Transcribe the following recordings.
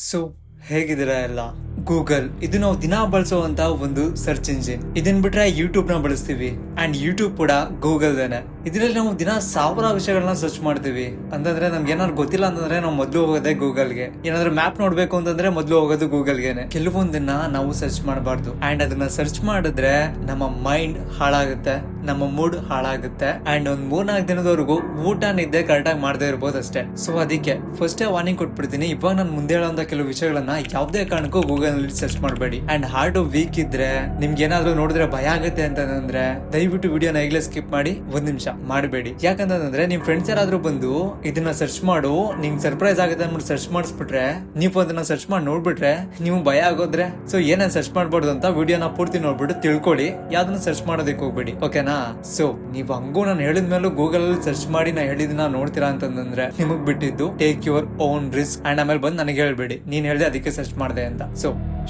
So ಹೇಗಿದ್ದೀರಾ ಎಲ್ಲ. Google ಇದು ನಾವು ದಿನ ಬಳಸುವಂತ ಒಂದು ಸರ್ಚ್ ಇಂಜಿನ್. ಇದನ್ ಬಿಟ್ರೆ ಯೂಟ್ಯೂಬ್ ನ ಬಳಸ್ತೀವಿ ಅಂಡ್ ಯೂಟ್ಯೂಬ್ ಕೂಡ ಗೂಗಲ್ ದೇನೆ. ಇದರಲ್ಲಿ ನಾವು ದಿನ ಸಾವಿರ ವಿಷಯಗಳನ್ನ ಸರ್ಚ್ ಮಾಡ್ತೀವಿ. ಅಂತಂದ್ರೆ ನಮ್ಗೆ ಏನಾದ್ರು ಗೊತ್ತಿಲ್ಲ ಅಂತಂದ್ರೆ ನಾವು ಮೊದ್ಲು ಹೋಗೋದೇ ಗೂಗಲ್ಗೆ. ಏನಾದ್ರು ಮ್ಯಾಪ್ ನೋಡ್ಬೇಕು ಅಂತಂದ್ರೆ ಮೊದ್ಲು ಹೋಗೋದು ಗೂಗಲ್ಗೆನೆ. ಕೆಲವೊಂದನ್ನ ನಾವು ಸರ್ಚ್ ಮಾಡಬಾರ್ದು ಅಂಡ್ ಅದನ್ನ ಸರ್ಚ್ ಮಾಡಿದ್ರೆ ನಮ್ಮ ಮೈಂಡ್ ಹಾಳಾಗುತ್ತೆ, ನಮ್ಮ ಮೂಡ್ ಹಾಳಾಗುತ್ತೆ ಅಂಡ್ ಒಂದ್ 3-4 ದಿನದವರೆಗೂ ಊಟ ನಿದ್ದೆ ಕರೆಕ್ಟ್ ಆಗಿ ಮಾಡದೇ ಇರ್ಬೋದು ಅಷ್ಟೇ. ಸೊ ಅದಕ್ಕೆ ಫಸ್ಟೇ ವಾರ್ನಿಂಗ್ ಕೊಟ್ಬಿಡ್ತೀನಿ. ಇವಾಗ ನಾನು ಮುಂದೆ ಹೇಳೋಂತ ಕೆಲವು ವಿಷಯಗಳನ್ನ ಯಾವುದೇ ಕಾರಣಕ್ಕೂ ಗೂಗಲ್ ನಲ್ಲಿ ಸರ್ಚ್ ಮಾಡಬೇಡಿ. ಅಂಡ್ ಹಾರ್ಟ್ ವೀಕ್ ಇದ್ರೆ ನಿಮ್ಗೆ ಏನಾದ್ರು ನೋಡಿದ್ರೆ ಭಯ ಆಗುತ್ತೆ ಅಂತಂದ್ರೆ ದಯವಿಟ್ಟು ವಿಡಿಯೋನ ಈಗಲೇ ಸ್ಕಿಪ್ ಮಾಡಿ 1 ನಿಮಿಷ ಮಾಡಬೇಡಿ. ಯಾಕಂತಂದ್ರೆ ನಿಮ್ ಫ್ರೆಂಡ್ಸ್ ಯಾರಾದ್ರೂ ಬಂದು ಇದನ್ನ ಸರ್ಚ್ ಮಾಡು ನಿಂಗೆ ಸರ್ಪ್ರೈಸ್ ಆಗುತ್ತೆ ಅಂದ್ಬಿಟ್ಟು ಸರ್ಚ್ ಮಾಡಿಸ್ಬಿಟ್ರೆ, ನೀವು ಅದನ್ನ ಸರ್ಚ್ ಮಾಡಿ ನೋಡ್ಬಿಟ್ರೆ ನೀವು ಭಯ ಆಗೋದ್ರೆ. ಸೊ ಏನೇನ್ ಸರ್ಚ್ ಮಾಡ್ಬಾರ್ದು ಅಂತ ವಿಡಿಯೋನ ಪೂರ್ತಿ ನೋಡ್ಬಿಟ್ಟು ತಿಳ್ಕೊಳ್ಳಿ. ಯಾವ್ದನ್ನ ಸರ್ಚ್ ಮಾಡೋದಕ್ಕೆ ಹೋಗ್ಬೇಡಿ, ಓಕೆನಾ? ಸೊ ನೀವು ಹಂಗೂ ನಾನು ಹೇಳಿದ್ಮೇಲೂ ಗೂಗಲ್ ಅಲ್ಲಿ ಸರ್ಚ್ ಮಾಡಿ ನಾ ಹೇಳಿದ್ನ ನೋಡ್ತೀರಾ ಅಂತಂದ್ರೆ ನಿಮಗ್ ಬಿಟ್ಟಿದ್ದು. Take your own risk and ಆಮೇಲೆ ಬಂದು ನನಗೆ ಹೇಳ್ಬೇಡಿ ನೀನ್ ಹೇಳ್ದೆ ಅದಕ್ಕೆ ಸರ್ಚ್ ಮಾಡಿದೆ ಅಂತ. ಸೊ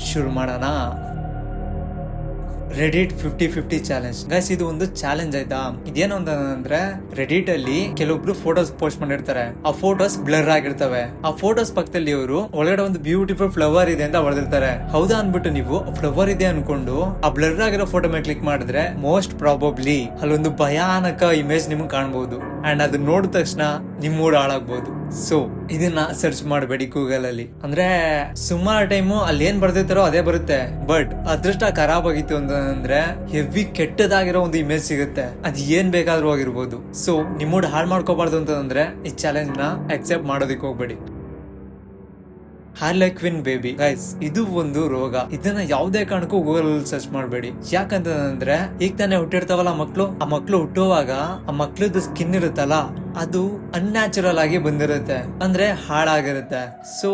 ಶುರು ಮಾಡೋಣ. Reddit 50-50 challenge. ಗೈಸ್ ಇದು ಒಂದು ಚಾಲೆಂಜ್ ಆಯ್ತಾ. ಇದೇನು ಅಂತಂದ್ರೆ ರೆಡಿಟ್ ಅಲ್ಲಿ ಕೆಲವೊಬ್ರು ಫೋಟೋಸ್ ಪೋಸ್ಟ್ ಮಾಡಿರ್ತಾರೆ. ಆ ಫೋಟೋಸ್ ಬ್ಲರ್ ಆಗಿರ್ತವೆ. ಆ ಫೋಟೋಸ್ ಪಕ್ಕದಲ್ಲಿ ಇವರು ಒಳಗಡೆ ಒಂದು ಬ್ಯೂಟಿಫುಲ್ ಫ್ಲವರ್ ಇದೆ ಅಂತ ಹೊಡೆದಿರ್ತಾರೆ. ಹೌದಾ ಅನ್ಬಿಟ್ಟು ನೀವು ಫ್ಲವರ್ ಇದೆ ಅನ್ಕೊಂಡು ಆ ಬ್ಲರ್ ಆಗಿರೋ ಫೋಟೋ ಮೇಲೆ ಕ್ಲಿಕ್ ಮಾಡಿದ್ರೆ ಮೋಸ್ಟ್ ಪ್ರಾಬಬ್ಲಿ ಅಲ್ಲೊಂದು ಭಯಾನಕ ಇಮೇಜ್ ನಿಮ್ಗೆ ಕಾಣಬಹುದು ಅಂಡ್ ಅದನ್ನ ನೋಡಿದ ತಕ್ಷಣ ನಿಮ್ ಮೂಡ್ ಹಾಳಾಗ್ಬಹುದು. ಸೊ ಇದನ್ನ ಸರ್ಚ್ ಮಾಡಬೇಡಿ ಗೂಗಲ್ ಅಲ್ಲಿ. ಅಂದ್ರೆ ಸುಮಾರು ಟೈಮು ಅಲ್ಲಿ ಏನ್ ಬರ್ದಿರ್ತಾರೋ ಅದೇ ಬರುತ್ತೆ. ಬಟ್ ಅದೃಷ್ಟ ಖರಾಬ್ ಆಗಿತ್ತು ಅಂತಂದ್ರೆ ಹೆವಿ ಕೆಟ್ಟದಾಗಿರೋ ಒಂದು ಇಮೇಜ್ ಸಿಗುತ್ತೆ. ಅದ್ ಏನ್ ಬೇಕಾದ್ರೂ ಆಗಿರ್ಬೋದು. ಸೊ ನಿಮ್ ಮೂಡ್ ಹಾಳು ಮಾಡ್ಕೋಬಾರ್ದು ಅಂತಂದ್ರೆ ಈ ಚಾಲೆಂಜ್ ನ ಅಕ್ಸೆಪ್ಟ್ ಮಾಡೋದಿಕ್ ಹೋಗ್ಬೇಡಿ. ಹಾರ್ಲೆಕ್ವಿನ್ ಬೇಬಿ ಗೈಸ್ ಇದು ಒಂದು ರೋಗ. ಇದನ್ನ ಯಾವುದೇ ಕಾರಣಕ್ಕೂ ಗೂಗಲ್ ಅಲ್ಲಿ ಸರ್ಚ್ ಮಾಡಬೇಡಿ. ಯಾಕಂತಂದ್ರೆ ಈಗ ತಾನೇ ಹುಟ್ಟಿರ್ತಾವಲ್ಲ ಮಕ್ಳು, ಆ ಮಕ್ಳು ಹುಟ್ಟುವಾಗ ಆ ಮಕ್ಳದ್ದು ಸ್ಕಿನ್ ಇರುತ್ತಲ್ಲ ಅದು ಅನ್ಯಾಚುರಲ್ ಆಗಿ ಬಂದಿರುತ್ತೆ, ಅಂದ್ರೆ ಹಾಳಾಗಿರುತ್ತೆ. ಸೊ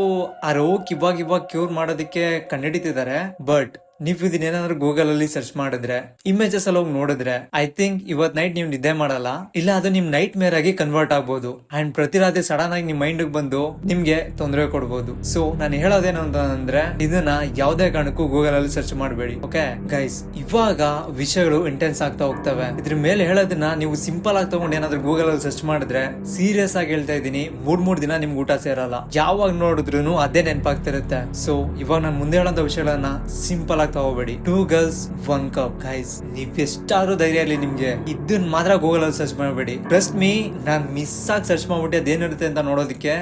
ಆ ರೋಗ ಇವಾಗ ಕ್ಯೂರ್ ಮಾಡೋದಕ್ಕೆ ಕಂಡುಹಿಡಿತಿದ್ದಾರೆ. ಬಟ್ ನೀವು ಇದನ್ನೇನಾದ್ರೂ ಗೂಗಲ್ ಅಲ್ಲಿ ಸರ್ಚ್ ಮಾಡಿದ್ರೆ ಇಮೇಜಸ್ ಅಲ್ಲಿ ಹೋಗಿ ನೋಡಿದ್ರೆ ಐ ಥಿಂಕ್ ಇವತ್ ನೈಟ್ ನೀವು ನಿದ್ದೆ ಮಾಡಲ್ಲ, ಇಲ್ಲ ಅದು ನಿಮ್ ನೈಟ್ ಮೇರ್ ಆಗಿ ಕನ್ವರ್ಟ್ ಆಗ್ಬೋದು ಅಂಡ್ ಪ್ರತಿ ರಾತ್ರಿ ಸಡನ್ ಆಗಿ ನಿಮ್ ಮೈಂಡ್ ಬಂದು ನಿಮ್ಗೆ ತೊಂದರೆ ಕೊಡ್ಬೋದು. ಸೊ ನಾನು ಹೇಳೋದೇನು ಅಂತಂದ್ರೆ ಇದನ್ನ ಯಾವುದೇ ಕಾರಣಕ್ಕೂ ಗೂಗಲ್ ಅಲ್ಲಿ ಸರ್ಚ್ ಮಾಡಬೇಡಿ, ಓಕೆ ಗೈಸ್? ಇವಾಗ ವಿಷಯಗಳು ಇಂಟೆನ್ಸ್ ಆಗ್ತಾ ಹೋಗ್ತವೆ. ಇದ್ರ ಮೇಲೆ ಹೇಳೋದನ್ನ ನೀವು ಸಿಂಪಲ್ ಆಗಿ ತಗೊಂಡು ಏನಾದ್ರೂ ಗೂಗಲ್ ಅಲ್ಲಿ ಸರ್ಚ್ ಮಾಡಿದ್ರೆ ಸೀರಿಯಸ್ ಆಗಿ ಹೇಳ್ತಾ ಇದೀನಿ, 3 ದಿನ ನಿಮ್ಗೆ ಊಟ ಸೇರಲ್ಲ. ಯಾವಾಗ ನೋಡಿದ್ರು ಅದೇ ನೆನಪಾಗ್ತಿರುತ್ತೆ. ಸೊ ಇವಾಗ ನಾನು ಮುಂದೆ ಹೇಳೋಂತ ವಿಷಯಗಳನ್ನ ಸಿಂಪಲ್ ಆಗಿ ತಗೋಬೇಡಿ. 2 girls 1 cup ಗೈಸ್. ನೀವ್ ಎಷ್ಟಾದ್ರೂ ಧೈರ್ಯ ಇರಲಿ ನಿಮ್ಗೆ ಇದನ್ನ ಮಾತ್ರ ಗೂಗಲ್ ಅಲ್ಲಿ ಸರ್ಚ್ ಮಾಡಬೇಡಿ. ಟ್ರಸ್ಟ್ ಮೀ, ನಾನ್ ಮಿಸ್ ಆಗಿ ಸರ್ಚ್ ಮಾಡ್ಬಿಟ್ಟೆ ಅದೇನಿರುತ್ತೆ ಅಂತ ನೋಡೋದಕ್ಕೆ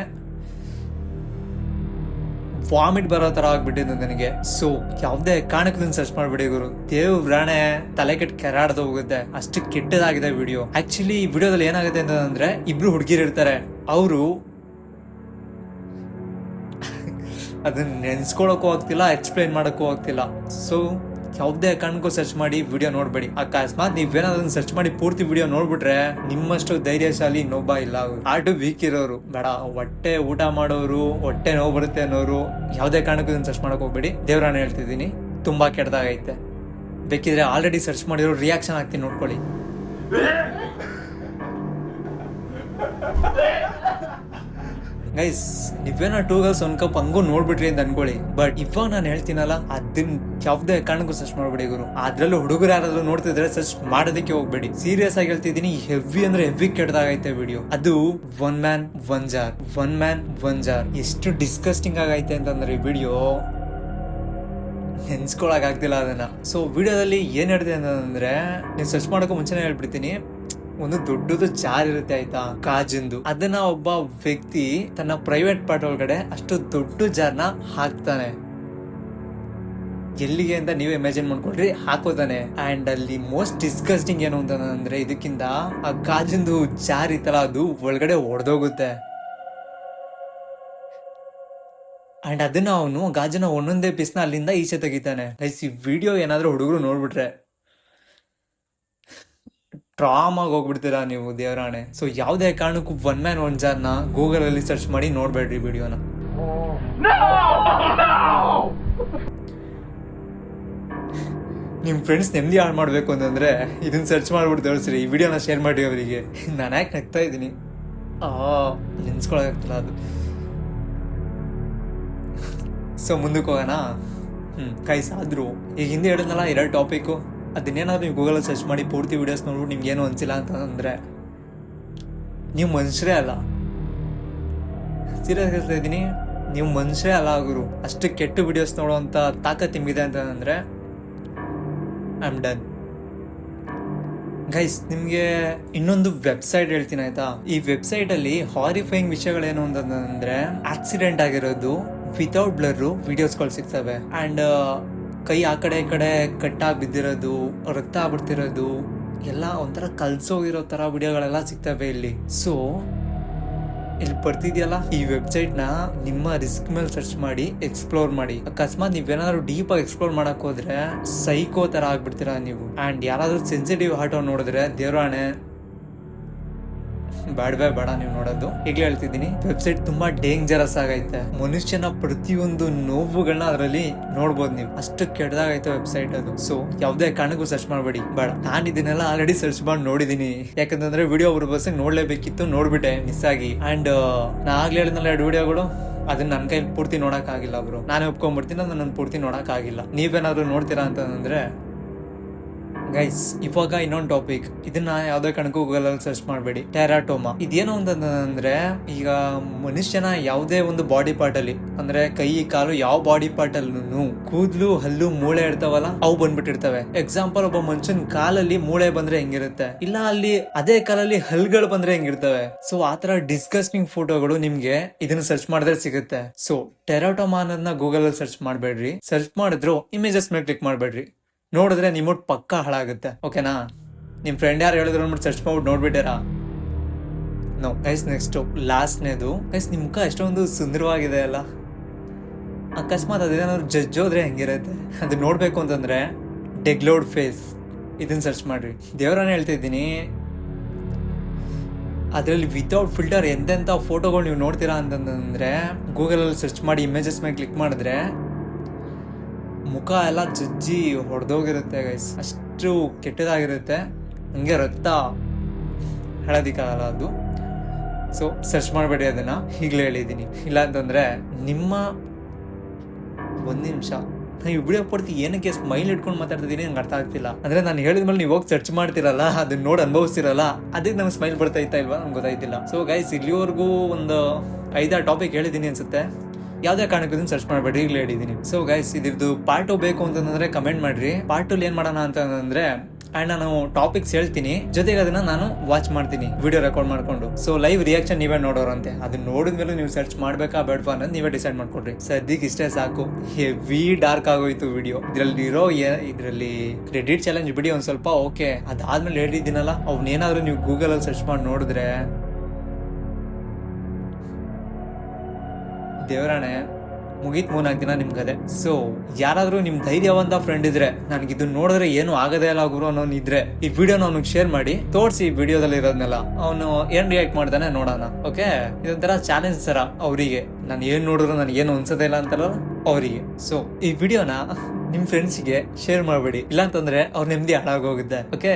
ವಾಮಿಟ್ ಬರೋ ತರ ಆಗ್ಬಿಟ್ಟಿದೆ ನನಗೆ. ಸೊ ಯಾವ್ದೇ ಕಾರಣಕ್ಕೆ ಸರ್ಚ್ ಮಾಡ್ಬೇಡಿ ಗುರು. ದೇವ್ರಾಣೆ ತಲೆ ಕೆಟ್ಟ ಕೆರಾಡ್ದು ಹೋಗುತ್ತೆ, ಅಷ್ಟು ಕೆಟ್ಟದಾಗಿದೆ ವಿಡಿಯೋ. ಆಕ್ಚುಲಿ ಈ ವಿಡಿಯೋದಲ್ಲಿ ಏನಾಗುತ್ತೆ ಅಂತಂದ್ರೆ ಇಬ್ರು ಹುಡುಗಿರು ಇರ್ತಾರೆ. ಅವರು ಅದನ್ನ ನೆನ್ಸ್ಕೊಳಕ್ಕೂ ಆಗ್ತಿಲ್ಲ, ಎಕ್ಸ್ಪ್ಲೈನ್ ಮಾಡಕ್ಕೂ ಆಗ್ತಿಲ್ಲ. ಸೊ ಯಾವುದೇ ಕಾರಣಕ್ಕೂ ಸರ್ಚ್ ಮಾಡಿ ವಿಡಿಯೋ ನೋಡ್ಬೇಡಿ. ಅಕಸ್ಮಾತ್ ನೀವೇನಾದ್ರೂ ಸರ್ಚ್ ಮಾಡಿ ಪೂರ್ತಿ ವಿಡಿಯೋ ನೋಡ್ಬಿಟ್ರೆ ನಿಮ್ಮಷ್ಟು ಧೈರ್ಯಶಾಲಿ ಇನ್ನೊಬ್ಬ ಇಲ್ಲ. ಹಾರ್ಟ್ ವೀಕ್ ಇರೋರು ಬೇಡ, ಹೊಟ್ಟೆ ಊಟ ಮಾಡೋರು, ಹೊಟ್ಟೆ ನೋವು ಬರುತ್ತೆ ಅನ್ನೋರು ಯಾವುದೇ ಕಾರಣಕ್ಕೂ ಇದನ್ನ ಸರ್ಚ್ ಮಾಡಕ್ ಹೋಗ್ಬೇಡಿ. ದೇವ್ರಾನ ಹೇಳ್ತಿದ್ದೀನಿ, ತುಂಬಾ ಕೆಟ್ಟದಾಗೈತೆ. ಬೇಕಿದ್ರೆ ಆಲ್ರೆಡಿ ಸರ್ಚ್ ಮಾಡಿರೋ ರಿಯಾಕ್ಷನ್ ಆಗ್ತೀನಿ ನೋಡ್ಕೊಳ್ಳಿ. ಗೈಸ್ ನೀವೇನೋ 2 girls 1 cup ಹಂಗೂ ನೋಡ್ಬಿಟ್ರಿ ಅಂತ ಅನ್ಕೊಳ್ಳಿ. ಬಟ್ ಇವಾಗ ನಾನು ಹೇಳ್ತೀನಲ್ಲ ಅದನ್ನ ಯಾವುದೇ ಕಾರಣಕ್ಕೂ ಸರ್ಚ್ ಮಾಡ್ಬೇಡಿ ಗುರು. ಅದ್ರಲ್ಲೂ ಹುಡುಗರು ಯಾರಾದ್ರೂ ನೋಡ್ತಿದ್ರೆ ಸರ್ಚ್ ಮಾಡೋದಕ್ಕೆ ಹೋಗ್ಬೇಡಿ. ಸೀರಿಯಸ್ ಆಗಿ ಹೇಳ್ತಿದ್ದೀನಿ, ಹೆವಿ ಅಂದ್ರೆ ಹೆವಿ ಕೆಟ್ಟದಾಗೈತೆ ವಿಡಿಯೋ. ಅದು 1 man 1 jar 1 man 1 jar. ಎಷ್ಟು ಡಿಸ್ಕಸ್ಟಿಂಗ್ ಆಗೈತೆ ಅಂತಂದ್ರೆ ಈ ವಿಡಿಯೋ ನೆನ್ಸ್ಕೊಳಕ್ ಆಗ್ತಿಲ್ಲ ಅದನ್ನ. ಸೊ ವಿಡಿಯೋದಲ್ಲಿ ಏನ್ ಹೇಳ್ದೆ ಅಂತಂದ್ರೆ, ನೀವು ಸರ್ಚ್ ಮಾಡೋಕ್ಕೂ ಮುಂಚೆನೆ ಹೇಳ್ಬಿಡ್ತೀನಿ, ಒಂದು ದೊಡ್ಡದು ಜಾರ್ ಇರುತ್ತೆ ಆಯ್ತಾ, ಕಾಜಿಂದು. ಅದನ್ನ ಒಬ್ಬ ವ್ಯಕ್ತಿ ತನ್ನ ಪ್ರೈವೇಟ್ ಪಾರ್ಟ್ ಒಳಗಡೆ ಅಷ್ಟು ದೊಡ್ಡ ಜಾರ್ನ ಹಾಕ್ತಾನೆ. ಎಲ್ಲಿಗೆ ಅಂತ ನೀವೇ ಇಮ್ಯಾಜಿನ್ ಮಾಡ್ಕೊಳ್ರಿ, ಹಾಕೋತಾನೆ. ಅಂಡ್ ಅಲ್ಲಿ ಮೋಸ್ಟ್ ಡಿಸ್ಕಸ್ಟಿಂಗ್ ಏನು ಅಂತಂದ್ರೆ ಇದಕ್ಕಿಂತ ಆ ಕಾಜಿಂದು ಜಾರ್ ಇತ್ತಲ್ಲ ಅದು ಒಳಗಡೆ ಒಡೆದೋಗುತ್ತೆ. ಅಂಡ್ ಅದನ್ನ ಅವನು ಗಾಜನ ಒಂದೊಂದೇ ಪೀಸ್ನ ಅಲ್ಲಿಂದ ಈಚೆ ತೆಗಿತಾನೆ. ಈ ವಿಡಿಯೋ ಏನಾದ್ರೂ ಹುಡುಗರು ನೋಡ್ಬಿಟ್ರೆ ಟ್ರಾಮಾಗಿ ಹೋಗ್ಬಿಡ್ತೀರಾ ನೀವು, ದೇವರಾಣೆ. ಸೊ ಯಾವುದೇ ಕಾರಣಕ್ಕೂ 1 man 1 jar ನ ಗೂಗಲ್ ಅಲ್ಲಿ ಸರ್ಚ್ ಮಾಡಿ ನೋಡ್ಬೇಡ್ರಿ ವಿಡಿಯೋನ. ನಿಮ್ ಫ್ರೆಂಡ್ಸ್ ನೆಮ್ಮದಿ ಹಾಳು ಮಾಡ್ಬೇಕು ಅಂತಂದ್ರೆ ಇದನ್ನ ಸರ್ಚ್ ಮಾಡ್ಬಿಟ್ಟು ತೋರಿಸ್ರಿ, ಈ ವಿಡಿಯೋನ ಶೇರ್ ಮಾಡಿ ಅವರಿಗೆ. ನಾನು ಯಾಕೆ ನಗ್ತಾ ಇದ್ದೀನಿ, ನೆನ್ಸ್ಕೊಳಕ್ಕಾಗ್ತಿಲ್ಲ ಅದು. ಸೊ ಮುಂದಕ್ಕೆ ಹೋಗೋಣ. ಕೈಸ್ ಆದ್ರು ಈಗ ಹಿಂದೆ ಹೇಳಿದ್ನಲ್ಲ 2 ಟಾಪಿಕ್, ಅದನ್ನೇನಾದ್ರು ನೀವು ಗೂಗಲ್ ಸರ್ಚ್ ಮಾಡಿ ಪೂರ್ತಿ ವಿಡಿಯೋಸ್ ನೋಡ್ಬಿಟ್ಟು ನಿಮ್ಗೆ ಏನು ಅನ್ಸಿಲ್ಲ ಅಂತಂದ್ರೆ ನೀವು ಮನುಷ್ಯರೇ ಅಲ್ಲ. ಸೀರಿಯಸ್ ಹೇಳ್ತಾ ಇದ್ದೀನಿ. ನೀವು ಮನುಷ್ಯರೇ ಅಲ್ಲ ಗುರು. ಅಷ್ಟು ಕೆಟ್ಟ ವಿಡಿಯೋಸ್ ನೋಡುವಂತ ತಾಕತ್ ನಿಮ್ಗಿದೆ ಅಂತಂದ್ರೆ ಐ ಆಮ್ ಡನ್. ಗೈಸ್, ನಿಮ್ಗೆ ಇನ್ನೊಂದು ವೆಬ್ಸೈಟ್ ಹೇಳ್ತೀನಿ ಆಯ್ತಾ. ಈ ವೆಬ್ಸೈಟ್ ಅಲ್ಲಿ ಹಾರಿಫೈಯಿಂಗ್ ವಿಷಯಗಳೇನು ಅಂತಂದ್ರೆ ಆಕ್ಸಿಡೆಂಟ್ ಆಗಿರೋದು ವಿತೌಟ್ ಬ್ಲರ್ ವಿಡಿಯೋಸ್ಗಳು ಸಿಗ್ತವೆ. ಅಂಡ್ ಕೈ ಆ ಕಡೆ ಈ ಕಡೆ ಕಟ್ಟಾಗಿ ಬಿದ್ದಿರೋದು, ರಕ್ತ ಆಗ್ಬಿಡ್ತಿರೋದು, ಎಲ್ಲ ಒಂಥರ ಕಲ್ಸೋಗಿರೋ ತರ ವಿಡಿಯೋಗಳೆಲ್ಲ ಸಿಗ್ತವೆ ಇಲ್ಲಿ. ಸೊ ಇಲ್ಲಿ ಬರ್ತಿದ್ಯಲ್ಲ, ಈ ವೆಬ್ಸೈಟ್ ನ ನಿಮ್ಮ ರಿಸ್ಕ್ ಮೇಲೆ ಸರ್ಚ್ ಮಾಡಿ ಎಕ್ಸ್ಪ್ಲೋರ್ ಮಾಡಿ. ಅಕಸ್ಮಾತ್ ನೀವೇನಾದ್ರು ಡೀಪ್ ಆಗಿ ಎಕ್ಸ್ಪ್ಲೋರ್ ಮಾಡಕ್ ಹೋದ್ರೆ ಸೈಕೋ ತರ ಆಗ್ಬಿಡ್ತೀರಾ ನೀವು. ಅಂಡ್ ಯಾರಾದ್ರೂ ಸೆನ್ಸಿಟಿವ್ ಹಾರ್ಟ್ ನೋಡಿದ್ರೆ ದೇವ್ರಾಣೆ ಬೇಡ ನೀವು ನೋಡೋದು. ಈಗಲೇ ಹೇಳ್ತಿದ್ದೀನಿ, ವೆಬ್ಸೈಟ್ ತುಂಬಾ ಡೇಂಜರಸ್ ಆಗೈತೆ. ಮನುಷ್ಯನ ಪ್ರತಿಯೊಂದು ನೋವುಗಳನ್ನ ಅದರಲ್ಲಿ ನೋಡ್ಬೋದು ನೀವು. ಅಷ್ಟು ಕೆಟ್ಟದಾಗೈತೆ ವೆಬ್ಸೈಟ್ ಅದು. ಸೊ ಯಾವ್ದೇ ಕಾರಣಕ್ಕೂ ಸರ್ಚ್ ಮಾಡಬೇಡಿ. ಬೇಡ, ನಾನು ಇದನ್ನೆಲ್ಲ ಆಲ್ರೆಡಿ ಸರ್ಚ್ ಮಾಡಿ ನೋಡಿದೀನಿ. ಯಾಕಂತಂದ್ರೆ ವಿಡಿಯೋ ಬಸ್ ನೋಡ್ಲೇಬೇಕಿತ್ತು, ನೋಡ್ಬಿಟ್ಟೆ ಮಿಸ್ ಆಗಿ. ಅಂಡ್ ನಾ ಆಗ್ಲೇ ಹೇಳಿದ್ನಲ್ಲ 2 ವಿಡಿಯೋಗಳು, ಅದನ್ನ ನನ್ನ ಕೈಲಿ ಪೂರ್ತಿ ನೋಡಕ್ ಆಗಿಲ್ಲ ಬ್ರೋ. ನಾನೇ ಒಪ್ಕೊಂಡ್ಬಿಡ್ತೀನಿ, ನನ್ನ ಪೂರ್ತಿ ನೋಡಕ್ ಆಗಿಲ್ಲ. ನೀವೇನಾದ್ರು ನೋಡ್ತೀರಾ ಅಂತಂದ್ರೆ ಗೈಸ್, ಇವಾಗ ಇನ್ನೊಂದು ಟಾಪಿಕ್. ಇದನ್ನ ಯಾವ್ದೇ ಕಾರಣಕ್ಕೂ ಗೂಗಲ್ ಅಲ್ಲಿ ಸರ್ಚ್ ಮಾಡಬೇಡಿ. ಟೆರಾಟೋಮಾ ಇದೇನು ಅಂತಂದ್ರೆ, ಈಗ ಮನುಷ್ಯನ ಯಾವುದೇ ಒಂದು ಬಾಡಿ ಪಾರ್ಟ್ ಅಲ್ಲಿ, ಅಂದ್ರೆ ಕೈ ಕಾಲು ಯಾವ ಬಾಡಿ ಪಾರ್ಟ್ ಅಲ್ಲೂ ಕೂದಲು ಹಲ್ಲು ಮೂಳೆ ಇರ್ತಾವಲ್ಲ, ಅವು ಬಂದ್ಬಿಟ್ಟಿರ್ತವೆ. ಎಕ್ಸಾಂಪಲ್, ಒಬ್ಬ ಮನುಷ್ಯನ ಕಾಲಲ್ಲಿ ಮೂಳೆ ಬಂದ್ರೆ ಹೆಂಗಿರುತ್ತೆ, ಇಲ್ಲ ಅಲ್ಲಿ ಅದೇ ಕಾಲಲ್ಲಿ ಹಲ್ಗಳು ಬಂದ್ರೆ ಹೆಂಗಿರ್ತವೆ. ಸೊ ಆತರ ಡಿಸ್ಗಸ್ಟಿಂಗ್ ಫೋಟೋಗಳು ನಿಮ್ಗೆ ಇದನ್ನ ಸರ್ಚ್ ಮಾಡಿದ್ರೆ ಸಿಗುತ್ತೆ. ಸೊ ಟೆರಾಟೋಮಾ ಅನ್ನೋದನ್ನ ಗೂಗಲ್ ಅಲ್ಲಿ ಸರ್ಚ್ ಮಾಡಬೇಡ್ರಿ. ಸರ್ಚ್ ಮಾಡಿದ್ರು ಇಮೇಜಸ್ ಮೇಲೆ ಕ್ಲಿಕ್ ಮಾಡಬೇಡ್ರಿ. ನೋಡಿದ್ರೆ ನಿಮ್ಮ ಪಕ್ಕ ಹಾಳಾಗುತ್ತೆ. ಓಕೆನಾ? ನಿಮ್ ಫ್ರೆಂಡ್ ಯಾರು ಹೇಳಿದ್ರು ಅಂದ್ಬಿಟ್ಟು ಸರ್ಚ್ ಮಾಡ್ಬಿಟ್ಟು ನೋಡ್ಬಿಟ್ಟಿರಾ? No guys. ನೆಕ್ಸ್ಟ್ ಲಾಸ್ಟ್ನೇದು ಗೈಸ್, ನಿಮ್ ಮುಖ ಎಷ್ಟೊಂದು ಸುಂದರವಾಗಿದೆ ಅಲ್ಲ. ಅಕಸ್ಮಾತ್ ಅದೇನಾದ್ರು ಜಡ್ಜ್ ಹೋದ್ರೆ ಹೆಂಗಿರುತ್ತೆ ಅದು ನೋಡ್ಬೇಕು ಅಂತಂದ್ರೆ ಡೆಗ್ಲೋಡ್ ಫೇಸ್ ಇದನ್ನ ಸರ್ಚ್ ಮಾಡ್ರಿ. ದೇವರನ್ನ ಹೇಳ್ತಿದ್ದೀನಿ, ಅದರಲ್ಲಿ ವಿತೌಟ್ ಫಿಲ್ಟರ್ ಎಂತೆಂಥ ಫೋಟೋಗಳು ನೀವು ನೋಡ್ತೀರಾ ಅಂತಂದ್ರೆ ಗೂಗಲ್ ಅಲ್ಲಿ ಸರ್ಚ್ ಮಾಡಿ ಇಮೇಜಸ್ ಮೇಲೆ ಕ್ಲಿಕ್ ಮಾಡಿದ್ರೆ ಮುಖ ಎಲ್ಲ ಜಜ್ಜಿ ಹೊಡೆದೋಗಿರುತ್ತೆ ಗೈಸ್. ಅಷ್ಟು ಕೆಟ್ಟದಾಗಿರುತ್ತೆ. ಹಂಗೆ ರಕ್ತ ಹೇಳೋದಿಕ್ಕಾಗಲ್ಲ ಅದು. ಸೊ ಸರ್ಚ್ ಮಾಡಬೇಡಿ ಅದನ್ನ, ಈಗಲೇ ಹೇಳಿದ್ದೀನಿ. ಇಲ್ಲ ಅಂತಂದ್ರೆ ನಿಮ್ಮ 1 ನಿಮಿಷ ನಾನು ಈ ವಿಡಿಯೋ ಪೂರ್ತಿ ಏನಕ್ಕೆ ಸ್ಮೈಲ್ ಇಟ್ಕೊಂಡು ಮಾತಾಡ್ತಿದ್ದೀನಿ ನಂಗೆ ಅರ್ಥ ಆಗ್ತಿಲ್ಲ. ಅಂದ್ರೆ ನಾನು ಹೇಳಿದ್ಮೇಲೆ ನೀವು ಹೋಗಿ ಸರ್ಚ್ ಮಾಡ್ತಿರಲ್ಲ, ಅದನ್ನ ನೋಡಿ ಅನುಭವಿಸ್ತಿರಲ್ಲ, ಅದಕ್ಕೆ ನಮ್ಗೆ ಸ್ಮೈಲ್ ಬರ್ತಾ ಇಲ್ವಾ ನಂಗೆ ಗೊತ್ತಾಯ್ತಿಲ್ಲ. ಸೊ ಗೈಸ್, ಇಲ್ಲಿವರೆಗೂ ಒಂದು 5-6 ಟಾಪಿಕ್ ಹೇಳಿದ್ದೀನಿ ಅನ್ಸುತ್ತೆ. ಯಾವ್ದೇ ಕಾರಣಕ್ಕೂ ಸರ್ಚ್ ಮಾಡಬೇಡಿ, ಈಗಲೇ ಹೇಳಿದ್ದೀನಿ. ಸೊ ಗೈಸ್, ಇದ್ರದ್ದು ಪಾರ್ಟ್ 2 ಬೇಕು ಅಂತಂದ್ರೆ ಕಮೆಂಟ್ ಮಾಡ್ರಿ. ಪಾರ್ಟ್ 2 ಏನ್ ಮಾಡೋಣ ಅಂತಂದ್ರೆ, ಅಂಡ್ ನಾನು ಟಾಪಿಕ್ಸ್ ಹೇಳ್ತೀನಿ, ಜೊತೆಗೆ ಅದನ್ನ ನಾನು ವಾಚ್ ಮಾಡ್ತೀನಿ ವಿಡಿಯೋ ರೆಕಾರ್ಡ್ ಮಾಡ್ಕೊಂಡು. ಸೊ ಲೈವ್ ರಿಯಾಕ್ಷನ್ ನೀವೇ ನೋಡೋರಂತೆ. ಅದನ್ನ ನೋಡಿದ್ಮೇಲೆ ನೀವು ಸರ್ಚ್ ಮಾಡ್ಬೇಕಾ ಬೇಡವಾ ಅನ್ನೋದು ನೀವೇ ಡಿಸೈಡ್ ಮಾಡ್ಕೊಡ್ರಿ. ಸದ್ಯಕ್ಕೆ ಇಷ್ಟೇ ಸಾಕು. ಹೆವಿ ಡಾರ್ಕ್ ಆಗೋಯ್ತು ವಿಡಿಯೋ. ಇದ್ರಲ್ಲಿ ಕ್ರೆಡಿಟ್ ಚಾಲೆಂಜ್ ಬಿಡಿ ಒಂದ್ ಸ್ವಲ್ಪ, ಓಕೆ. ಅದಾದ್ಮೇಲೆ ಹೇಳಿದ್ದೀನಲ್ಲ, ಅವ್ನೇನಾದ್ರೂ ನೀವು ಗೂಗಲ್ ಅಲ್ಲಿ ಸರ್ಚ್ ಮಾಡಿ ನೋಡಿದ್ರೆ ದೇವರಾಣೆ ಮುಗೀತ್ 3-4 ದಿನ ನಿಮ್ ಕದೆ. ಸೊ ಯಾರಾದ್ರೂ ನಿಮ್ ಧೈರ್ಯವಂತ ಫ್ರೆಂಡ್ ಇದ್ರೆ, ನನಗೆ ಇದನ್ನ ನೋಡಿದ್ರೆ ಏನು ಆಗದೇ ಇಲ್ಲ ಗುರು ಅನ್ನೋನ್ ಇದ್ರೆ, ಈ ವಿಡಿಯೋನ ಅವ್ನಿಗೆ ಶೇರ್ ಮಾಡಿ ತೋರಿಸಿ. ಈ ವಿಡಿಯೋದಲ್ಲಿ ಇರೋದ್ನೆಲ್ಲ ಅವನು ಏನ್ ರಿಯಾಕ್ಟ್ ಮಾಡ್ತಾನೆ ನೋಡೋಣ. ಓಕೆ, ಇದೊಂಥರ ಚಾಲೆಂಜ್ ತರ ಅವರಿಗೆ. ನಾನು ಏನ್ ನೋಡಿದ್ರು ನನಗೆ ಏನು ಅನ್ಸೋದೇ ಇಲ್ಲ ಅಂತಲ್ಲ ಅವರಿಗೆ. ಸೊ ಈ ವಿಡಿಯೋನ ನಿಮ್ ಫ್ರೆಂಡ್ಸಿಗೆ ಶೇರ್ ಮಾಡಬೇಡಿ, ಇಲ್ಲಾಂತಂದ್ರೆ ಅವ್ರ ನೆಮ್ಮದಿ ಹಾಳಾಗೋಗುತ್ತೆ. ಓಕೆ,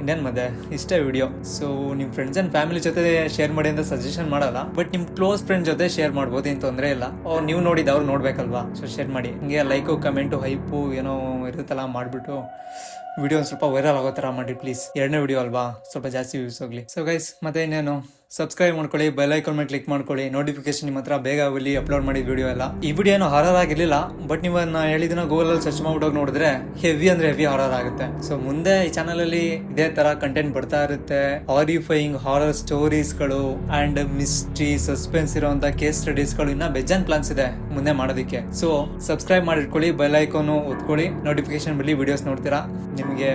ಇನ್ನೇನ್ ಮತ್ತೆ ಇಷ್ಟೇ ವಿಡಿಯೋ. ಸೊ ನಿಮ್ ಫ್ರೆಂಡ್ಸ್ ಅಂಡ್ ಫ್ಯಾಮಿಲಿ ಜೊತೆ ಶೇರ್ ಮಾಡಿ ಅಂತ ಸಜೆಷನ್ ಮಾಡಲ್ಲ, ಬಟ್ ನಿಮ್ ಕ್ಲೋಸ್ ಫ್ರೆಂಡ್ ಜೊತೆ ಶೇರ್ ಮಾಡ್ಬೋದು, ಏನ್ ತೊಂದ್ರೆ ಇಲ್ಲ. ನೀವು ನೋಡಿದ ಅವ್ರು ನೋಡ್ಬೇಕಲ್ವಾ. ಸೊ ಶೇರ್ ಮಾಡಿ. ಹಿಂಗೆ ಲೈಕು ಕಮೆಂಟು ಹೈಪು ಏನೋ ಇರುತ್ತಲ್ಲ ಮಾಡ್ಬಿಟ್ಟು ವಿಡಿಯೋ ಒಂದು ಸ್ವಲ್ಪ ವೈರಲ್ ಆಗೋ ತರ ಮಾಡಿ ಪ್ಲೀಸ್. 2ನೇ ವಿಡಿಯೋ ಅಲ್ವಾ, ಸ್ವಲ್ಪ ಜಾಸ್ತಿ ವ್ಯೂಸ್ ಹೋಗ್ಲಿ. ಸೊ ಗೈಸ್, ಮತ್ತೆ ಇನ್ನೇನು, ಸಬ್ಸ್ಕ್ರೈಬ್ ಮಾಡ್ಕೊಳ್ಳಿ, ಬೆಲ್ ಐಕಾನ್ ಮೇಲೆ ಕ್ಲಿಕ್ ಮಾಡ್ಕೊಳ್ಳಿ, ನೋಟಿಫಿಕೇಶನ್ ನಿಮ್ಮ ಹತ್ರ ಬೇಗ ಆಗಲಿ ಅಪ್ಲೋಡ್ ಮಾಡಿದ ವಿಡಿಯೋ ಎಲ್ಲ. ಈ ವಿಡಿಯೋ ಏನೋ ಹಾರರ್ ಆಗಿರ್ಲಿಲ್ಲ, ಬಟ್ ನೀವು ಹೇಳಿದಿನ ಗೂಗಲ್ ಅಲ್ಲಿ ಸರ್ಚ್ ಮಾಡ್ಬಿಟ್ಟು ನೋಡಿದ್ರೆ ಹೆವಿ ಅಂದ್ರೆ ಹೆವಿ ಹಾರರ್ ಆಗುತ್ತೆ. ಸೊ ಮುಂದೆ ಈ ಚಾನಲ್ ಅಲ್ಲಿ ಇದೇ ತರ ಕಂಟೆಂಟ್ ಬರ್ತಾ ಇರುತ್ತೆ. ಹಾರಿಫೈಯಿಂಗ್ ಹಾರರ್ ಸ್ಟೋರೀಸ್ ಗಳು ಅಂಡ್ ಮಿಸ್ಟ್ರಿ ಸಸ್ಪೆನ್ಸ್ ಇರುವಂತ ಕೇಸ್ ಸ್ಟಡೀಸ್ ಗಳು ಇನ್ನ ಬೆಜನ್ ಪ್ಲಾನ್ಸ್ ಇದೆ ಮುಂದೆ ಮಾಡೋದಕ್ಕೆ. ಸೊ ಸಬ್ಸ್ಕ್ರೈಬ್ ಮಾಡಿಟ್ಕೊಳ್ಳಿ, ಬೆಲ್ ಐಕಾನ್ ಒತ್ಕೊಳ್ಳಿ, ನೋಟಿಫಿಕೇಶನ್ ಬರಲಿ, ವಿಡಿಯೋಸ್ ನೋಡ್ತೀರಾ. ನಿಮ್ಗೆ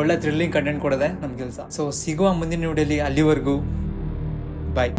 ಒಳ್ಳೆ ಥ್ರಿಲ್ಲಿಂಗ್ ಕಂಟೆಂಟ್ ಕೊಡೋದೆ ನಮ್ ಕೆಲಸ. ಸೊ ಸಿಗುವ ಮುಂದಿನ ವಿಡಿಯೋಲಿ. ಅಲ್ಲಿವರೆಗೂ ಬಾಯ್.